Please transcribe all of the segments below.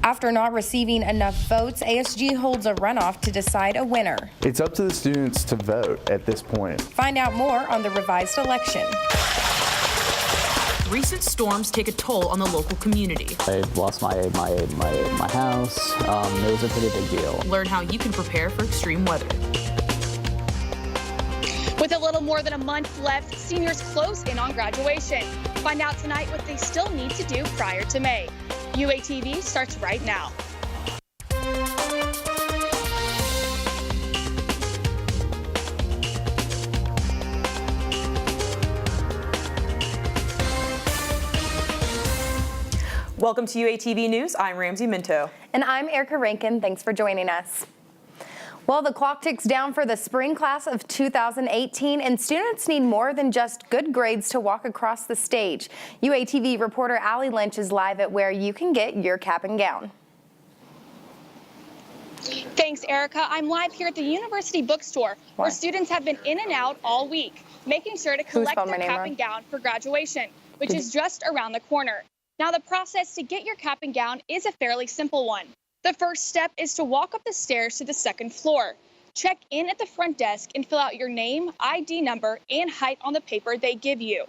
After not receiving enough votes, ASG holds a runoff to decide a winner. It's up to the students to vote at this point. Find out more on the revised election. Recent storms take a toll on the local community. I lost my house. It was a pretty big deal. Learn how you can prepare for extreme weather. With a little more than a month left, seniors close in on graduation. Find out tonight what they still need to do prior to May. UATV starts right now. Welcome to UATV News. I'm Ramsey Minto. And I'm Erica Rankin. Thanks for joining us. Well, the clock ticks down for the spring class of 2018, and students need more than just good grades to walk across the stage. UATV reporter Allie Lynch is live at where you can get your cap and gown. Thanks, Erica. I'm live here at the University Bookstore, where students have been in and out all week, making sure to collect their cap and gown for graduation, which is just around the corner. Now, the process to get your cap and gown is a fairly simple one. The first step is to walk up the stairs to the second floor. Check in at the front desk and fill out your name, ID number, and height on the paper they give you.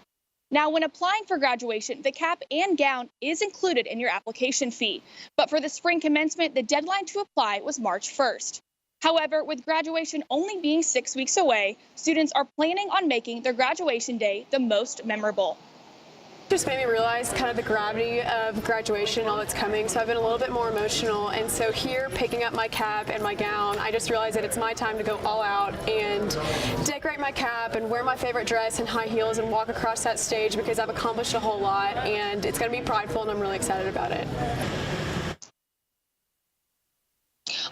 Now, when applying for graduation, the cap and gown is included in your application fee. But for the spring commencement, the deadline to apply was March 1st. However, with graduation only being 6 weeks away, students are planning on making their graduation day the most memorable. Just made me realize kind of the gravity of graduation and all that's coming, so I've been a little bit more emotional. And so here, picking up my cap and my gown, I just realized that it's my time to go all out and decorate my cap and wear my favorite dress and high heels and walk across that stage, because I've accomplished a whole lot and it's going to be prideful, and I'm really excited about it.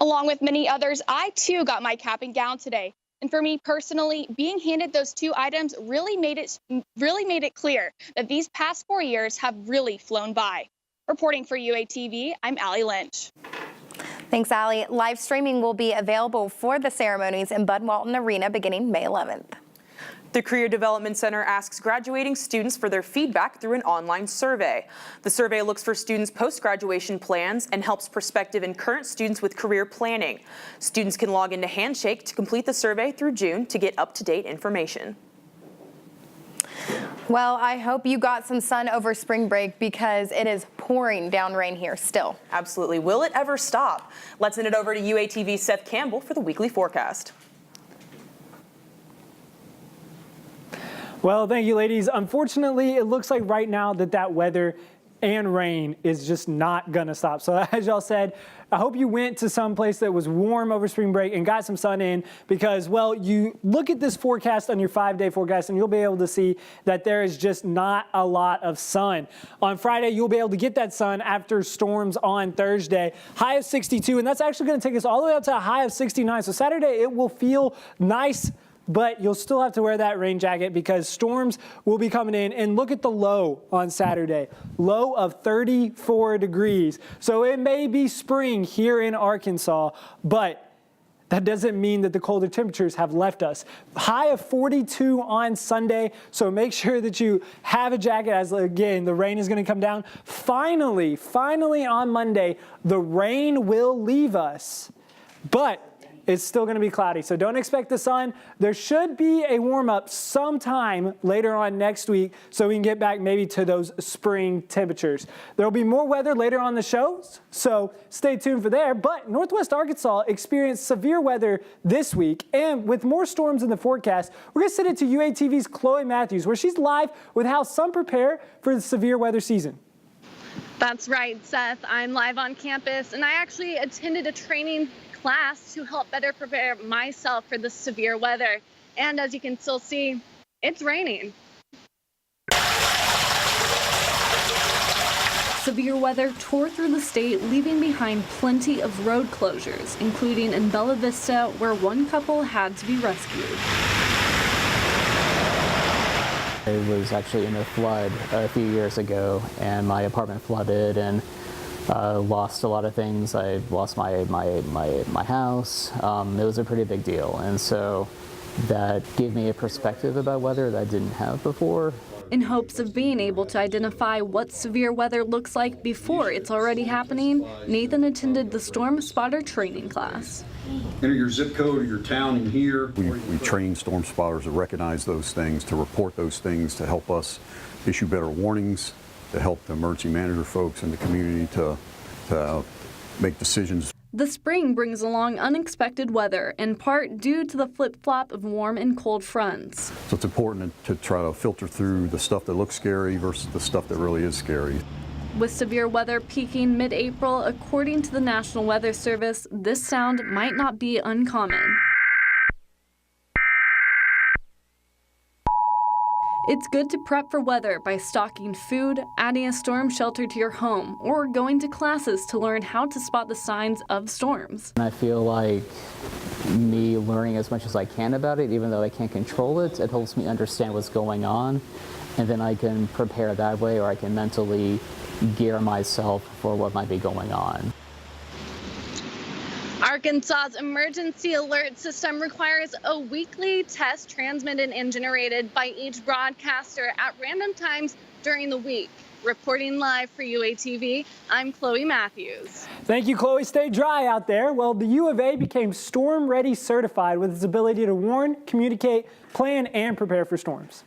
Along with many others, I too got my cap and gown today. And for me personally, being handed those two items really made it clear that these past 4 years have really flown by. Reporting for UATV, I'm Allie Lynch. Thanks, Allie. Live streaming will be available for the ceremonies in Bud Walton Arena beginning May 11th. The Career Development Center asks graduating students for their feedback through an online survey. The survey looks for students' post-graduation plans and helps prospective and current students with career planning. Students can log into Handshake to complete the survey through June to get up-to-date information. Well, I hope you got some sun over spring break, because it is pouring down rain here still. Absolutely. Will it ever stop? Let's send it over to UATV's Seth Campbell for the weekly forecast. Well, thank you, ladies. Unfortunately, it looks like right now that weather and rain is just not going to stop. So as y'all said, I hope you went to some place that was warm over spring break and got some sun in, because, well, you look at this forecast on your 5-day forecast and you'll be able to see that there is just not a lot of sun. On Friday, you'll be able to get that sun after storms on Thursday. High of 62, and that's actually going to take us all the way up to a high of 69. So Saturday, it will feel nice, but you'll still have to wear that rain jacket because storms will be coming in. And look at the low on Saturday, low of 34 degrees. So it may be spring here in Arkansas, but that doesn't mean that the colder temperatures have left us. High of 42 on Sunday, so make sure that you have a jacket, as again, the rain is going to come down. Finally on Monday, the rain will leave us, but it's still going to be cloudy, so don't expect the sun. There should be a warm-up sometime later on next week, so we can get back maybe to those spring temperatures. There will be more weather later on the show, so stay tuned for there. But Northwest Arkansas experienced severe weather this week, and with more storms in the forecast, we're going to send it to UATV's Chloe Matthews, where she's live with how some prepare for the severe weather season. That's right, Seth. I'm live on campus, and I actually attended a training class to help better prepare myself for the severe weather. And as you can still see, it's raining. Severe weather tore through the state, leaving behind plenty of road closures, including in Bella Vista, where one couple had to be rescued. I was actually in a flood a few years ago, and my apartment flooded, and lost a lot of things. I lost my house. It was a pretty big deal, and so that gave me a perspective about weather that I didn't have before. In hopes of being able to identify what severe weather looks like before it's already happening, Nathan attended the Storm Spotter training class. Enter your zip code or your town in here. We train storm spotters to recognize those things, to report those things, to help us issue better warnings, to help the emergency manager folks in the community to make decisions. The spring brings along unexpected weather, in part due to the flip-flop of warm and cold fronts. So it's important to try to filter through the stuff that looks scary versus the stuff that really is scary. With severe weather peaking mid-April, according to the National Weather Service, this sound might not be uncommon. It's good to prep for weather by stocking food, adding a storm shelter to your home, or going to classes to learn how to spot the signs of storms. I feel like me learning as much as I can about it, even though I can't control it, it helps me understand what's going on, and then I can prepare that way, or I can mentally gear myself for what might be going on. Arkansas's emergency alert system requires a weekly test transmitted and generated by each broadcaster at random times during the week. Reporting live for UATV, I'm Chloe Matthews. Thank you, Chloe. Stay dry out there. Well, the U of A became Storm Ready certified with its ability to warn, communicate, plan, and prepare for storms.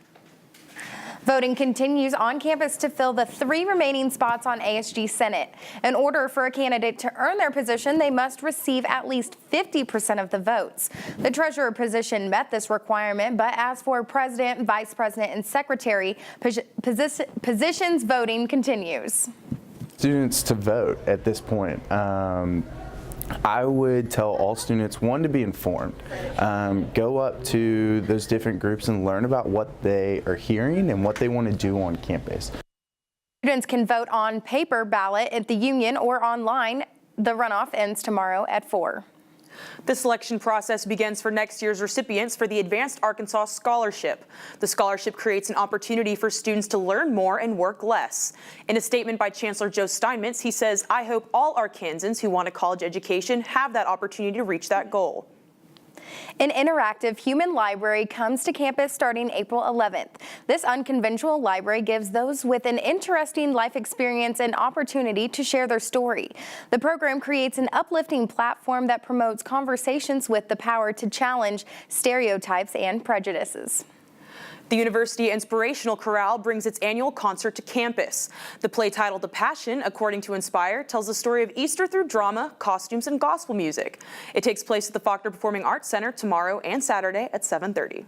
Voting continues on campus to fill the 3 remaining spots on ASG Senate. In order for a candidate to earn their position, they must receive at least 50% of the votes. The treasurer position met this requirement, but as for president, vice president, and secretary positions, voting continues. Students to vote at this point. I would tell all students, one, to be informed. Go up to those different groups and learn about what they are hearing and what they want to do on campus. Students can vote on paper ballot at the Union or online. The runoff ends tomorrow at 4. The selection process begins for next year's recipients for the Advanced Arkansas Scholarship. The scholarship creates an opportunity for students to learn more and work less. In a statement by Chancellor Joe Steinmetz, he says, "I hope all Arkansans who want a college education have that opportunity to reach that goal." An interactive human library comes to campus starting April 11th. This unconventional library gives those with an interesting life experience an opportunity to share their story. The program creates an uplifting platform that promotes conversations with the power to challenge stereotypes and prejudices. The University Inspirational Chorale brings its annual concert to campus. The play titled The Passion, according to Inspire, tells the story of Easter through drama, costumes, and gospel music. It takes place at the Faulkner Performing Arts Center tomorrow and Saturday at 7:30.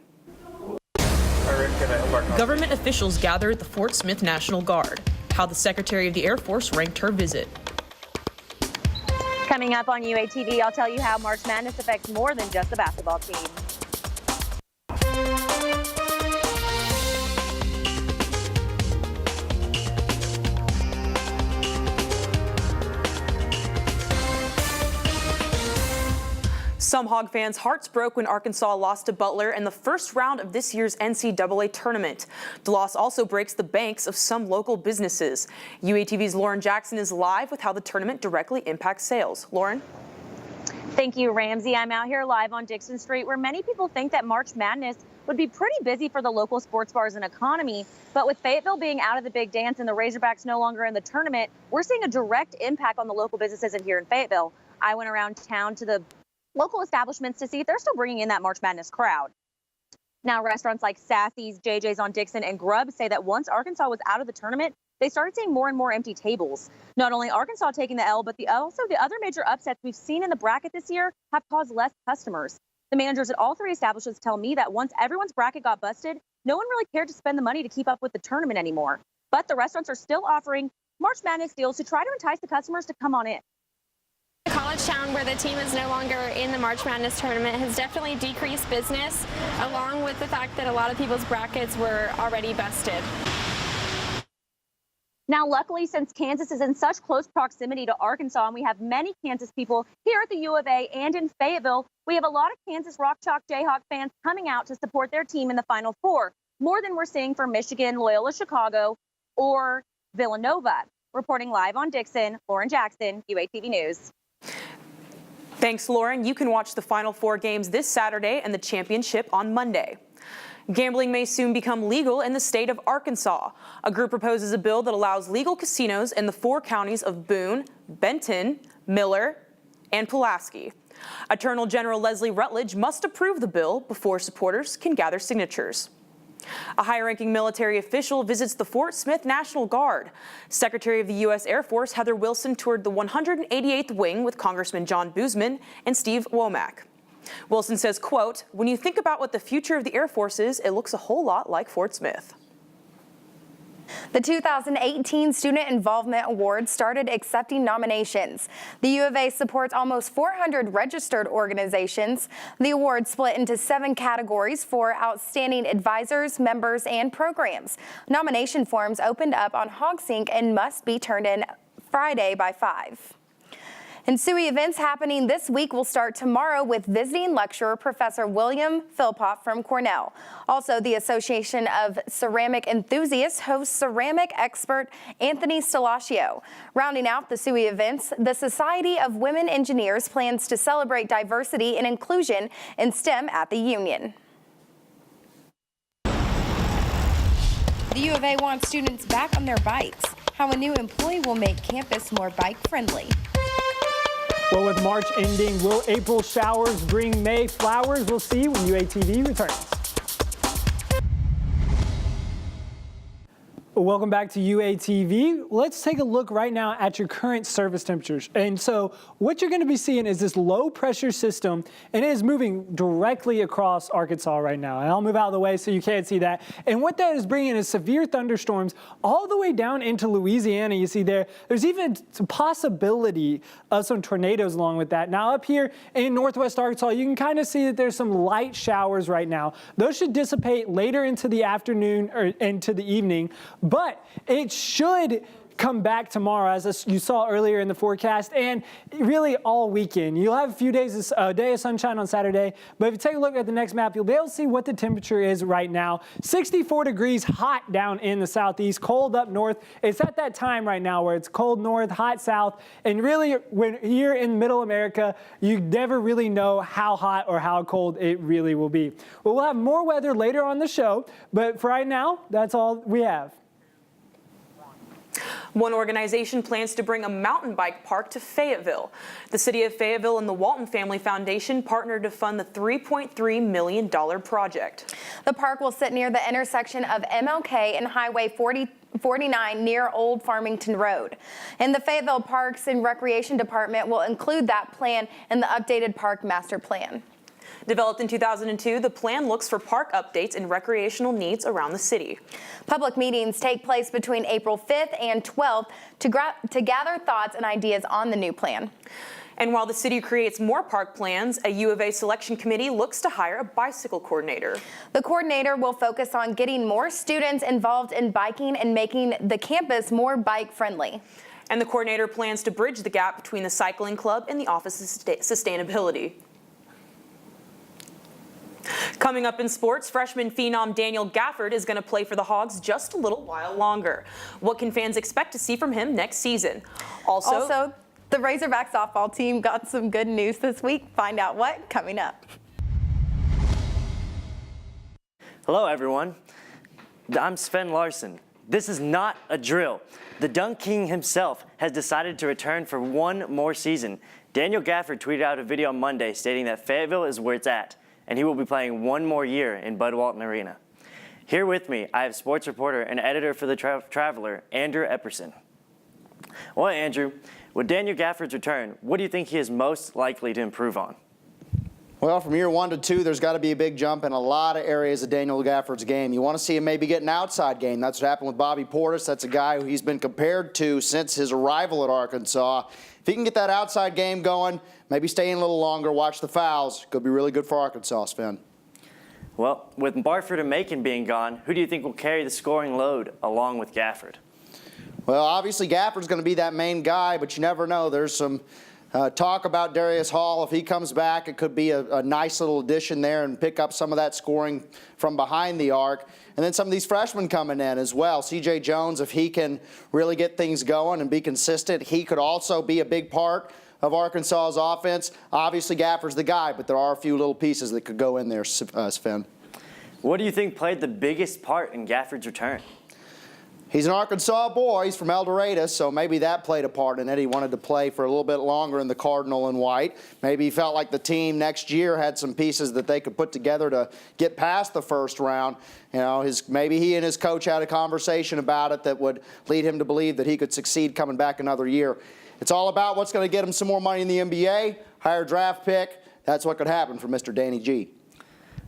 Government officials gather at the Fort Smith National Guard. How the Secretary of the Air Force ranked her visit. Coming up on UATV, I'll tell you how March Madness affects more than just the basketball team. Some Hog fans' hearts broke when Arkansas lost to Butler in the first round of this year's NCAA tournament. The loss also breaks the banks of some local businesses. UATV's Lauren Jackson is live with how the tournament directly impacts sales. Lauren? Thank you, Ramsey. I'm out here live on Dixon Street, where many people think that March Madness would be pretty busy for the local sports bars and economy. But with Fayetteville being out of the big dance and the Razorbacks no longer in the tournament, we're seeing a direct impact on the local businesses in here in Fayetteville. I went around town to the local establishments to see if they're still bringing in that March Madness crowd. Now, restaurants like Sassy's, JJ's on Dixon, and Grub say that once Arkansas was out of the tournament, they started seeing more and more empty tables. Not only Arkansas taking the L, but also the other major upsets we've seen in the bracket this year have caused less customers. The managers at all 3 establishments tell me that once everyone's bracket got busted, no one really cared to spend the money to keep up with the tournament anymore. But the restaurants are still offering March Madness deals to try to entice the customers to come on in. College Town, where the team is no longer in the March Madness tournament, has definitely decreased business, along with the fact that a lot of people's brackets were already busted. Now, luckily, since Kansas is in such close proximity to Arkansas, and we have many Kansas people here at the U of A and in Fayetteville, we have a lot of Kansas Rock Chalk Jayhawk fans coming out to support their team in the Final Four, more than we're seeing from Michigan, Loyola Chicago, or Villanova. Reporting live on Dixon, Lauren Jackson, UATV News. Thanks, Lauren. You can watch the Final Four games this Saturday and the championship on Monday. Gambling may soon become legal in the state of Arkansas. A group proposes a bill that allows legal casinos in the 4 counties of Boone, Benton, Miller, and Pulaski. Attorney General Leslie Rutledge must approve the bill before supporters can gather signatures. A high-ranking military official visits the Fort Smith National Guard. Secretary of the U.S. Air Force Heather Wilson toured the 188th Wing with Congressman John Boozman and Steve Womack. Wilson says, quote, "When you think about what the future of the Air Force is, it looks a whole lot like Fort Smith." The 2018 Student Involvement Award started accepting nominations. The U of A supports almost 400 registered organizations. The award split into 7 categories for outstanding advisors, members, and programs. Nomination forms opened up on HogSync and must be turned in Friday by 5. And SUI events happening this week will start tomorrow with visiting lecturer Professor William Philpott from Cornell. Also, the Association of Ceramic Enthusiasts hosts ceramic expert Anthony Stalaccio. Rounding out the SUI events, the Society of Women Engineers plans to celebrate diversity and inclusion in STEM at the Union. The U of A wants students back on their bikes. How a new employee will make campus more bike-friendly. Well, with March ending, will April showers bring May flowers? We'll see when UATV returns. Welcome back to UATV. Let's take a look right now at your current surface temperatures. And so what you're going to be seeing is this low pressure system, and it is moving directly across Arkansas right now. And I'll move out of the way so you can't see that. And what that is bringing is severe thunderstorms all the way down into Louisiana. You see there's even some possibility of some tornadoes along with that. Now up here in northwest Arkansas, you can kind of see that there's some light showers right now. Those should dissipate later into the afternoon or into the evening. But it should come back tomorrow, as you saw earlier in the forecast, and really all weekend. You'll have a few days, a day of sunshine on Saturday, but if you take a look at the next map, you'll be able to see what the temperature is right now. 64 degrees, hot down in the southeast, cold up north. It's at that time right now where it's cold north, hot south, and really when you're in middle America, you never really know how hot or how cold it really will be. Well, we'll have more weather later on the show, but for right now, that's all we have. One organization plans to bring a mountain bike park to Fayetteville. The city of Fayetteville and the Walton Family Foundation partnered to fund the $3.3 million project. The park will sit near the intersection of MLK and Highway 49 near Old Farmington Road. And the Fayetteville Parks and Recreation Department will include that plan in the updated park master plan. Developed in 2002, the plan looks for park updates and recreational needs around the city. Public meetings take place between April 5th and 12th to gather thoughts and ideas on the new plan. And while the city creates more park plans, a U of A selection committee looks to hire a bicycle coordinator. The coordinator will focus on getting more students involved in biking and making the campus more bike-friendly. And the coordinator plans to bridge the gap between the cycling club and the Office of Sustainability. Coming up in sports, freshman phenom Daniel Gafford is going to play for the Hogs just a little while longer. What can fans expect to see from him next season? Also, the Razorback softball team got some good news this week. Find out what coming up. Hello, everyone. I'm Sven Larson. This is not a drill. The Dunk King himself has decided to return for one more season. Daniel Gafford tweeted out a video on Monday stating that Fayetteville is where it's at, and he will be playing one more year in Bud Walton Arena. Here with me, I have sports reporter and editor for the Traveler, Andrew Epperson. Well, Andrew, with Daniel Gafford's return, what do you think he is most likely to improve on? Well, from year 1 to 2, there's got to be a big jump in a lot of areas of Daniel Gafford's game. You want to see him maybe get an outside game. That's what happened with Bobby Portis. That's a guy who he's been compared to since his arrival at Arkansas. If he can get that outside game going, maybe stay in a little longer, watch the fouls, could be really good for Arkansas, Sven. Well, with Barford and Macon being gone, who do you think will carry the scoring load along with Gafford? Well, obviously Gafford's going to be that main guy, but you never know. There's some talk about Darius Hall. If he comes back, it could be a nice little addition there and pick up some of that scoring from behind the arc. And then some of these freshmen coming in as well. C.J. Jones, if he can really get things going and be consistent, he could also be a big part of Arkansas's offense. Obviously, Gafford's the guy, but there are a few little pieces that could go in there, Sven. What do you think played the biggest part in Gafford's return? He's an Arkansas boy. He's from El Dorado, so maybe that played a part in it. He wanted to play for a little bit longer in the Cardinal and white. Maybe he felt like the team next year had some pieces that they could put together to get past the first round. You know, maybe he and his coach had a conversation about it that would lead him to believe that he could succeed coming back another year. It's all about what's going to get him some more money in the NBA, higher draft pick. That's what could happen for Mr. Danny G.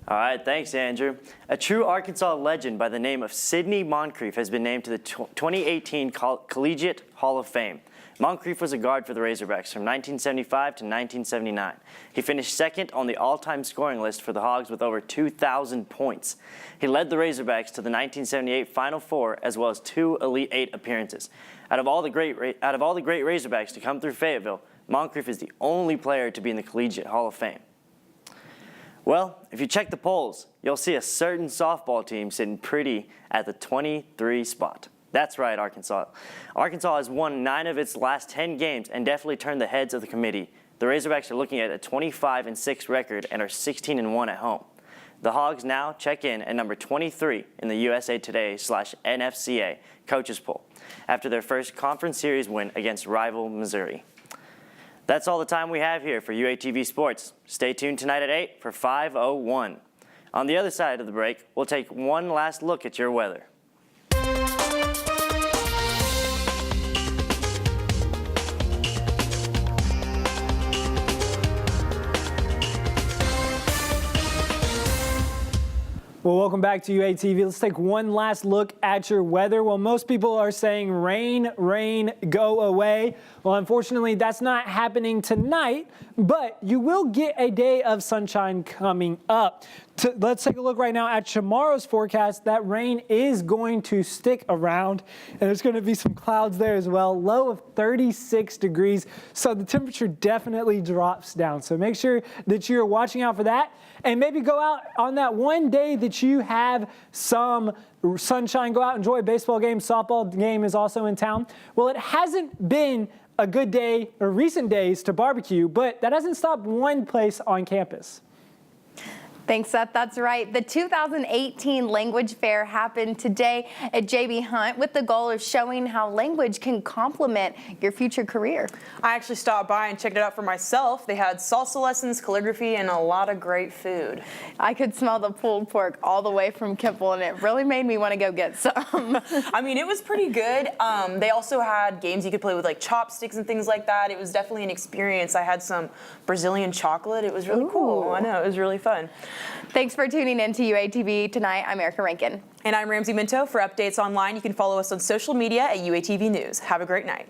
All right, thanks, Andrew. A true Arkansas legend by the name of Sidney Moncrief has been named to the 2018 Collegiate Hall of Fame. Moncrief was a guard for the Razorbacks from 1975 to 1979. He finished second on the all-time scoring list for the Hogs with over 2,000 points. He led the Razorbacks to the 1978 Final Four as well as 2 Elite Eight appearances. Out of all the great Razorbacks to come through Fayetteville, Moncrief is the only player to be in the Collegiate Hall of Fame. Well, if you check the polls, you'll see a certain softball team sitting pretty at the 23 spot. That's right, Arkansas. Arkansas has won 9 of its last 10 games and definitely turned the heads of the committee. The Razorbacks are looking at a 25-6 record and are 16-1 at home. The Hogs now check in at number 23 in the USA Today/NFCA coaches poll after their first conference series win against rival Missouri. That's all the time we have here for UATV Sports. Stay tuned tonight at 8 for 501. On the other side of the break, we'll take one last look at your weather. Well, welcome back to UATV. Let's take one last look at your weather. Well, most people are saying rain, rain, go away. Well, unfortunately, that's not happening tonight, but you will get a day of sunshine coming up. Let's take a look right now at tomorrow's forecast. That rain is going to stick around, and there's going to be some clouds there as well. Low of 36 degrees, so the temperature definitely drops down. So make sure that you're watching out for that, and maybe go out on that one day that you have some sunshine. Go out, enjoy a baseball game. Softball game is also in town. Well, it hasn't been a good day or recent days to barbecue, but that hasn't stopped one place on campus. Thanks, Seth. That's right. The 2018 Language Fair happened today at JB Hunt with the goal of showing how language can complement your future career. I actually stopped by and checked it out for myself. They had salsa lessons, calligraphy, and a lot of great food. I could smell the pulled pork all the way from Kimball, and it really made me want to go get some. I mean, it was pretty good. They also had games you could play with, like chopsticks and things like that. It was definitely an experience. I had some Brazilian chocolate. It was really cool. I know, it was really fun. Thanks for tuning in to UATV tonight. I'm Erica Rankin. And I'm Ramsey Minto. For updates online, you can follow us on social media at UATV News. Have a great night.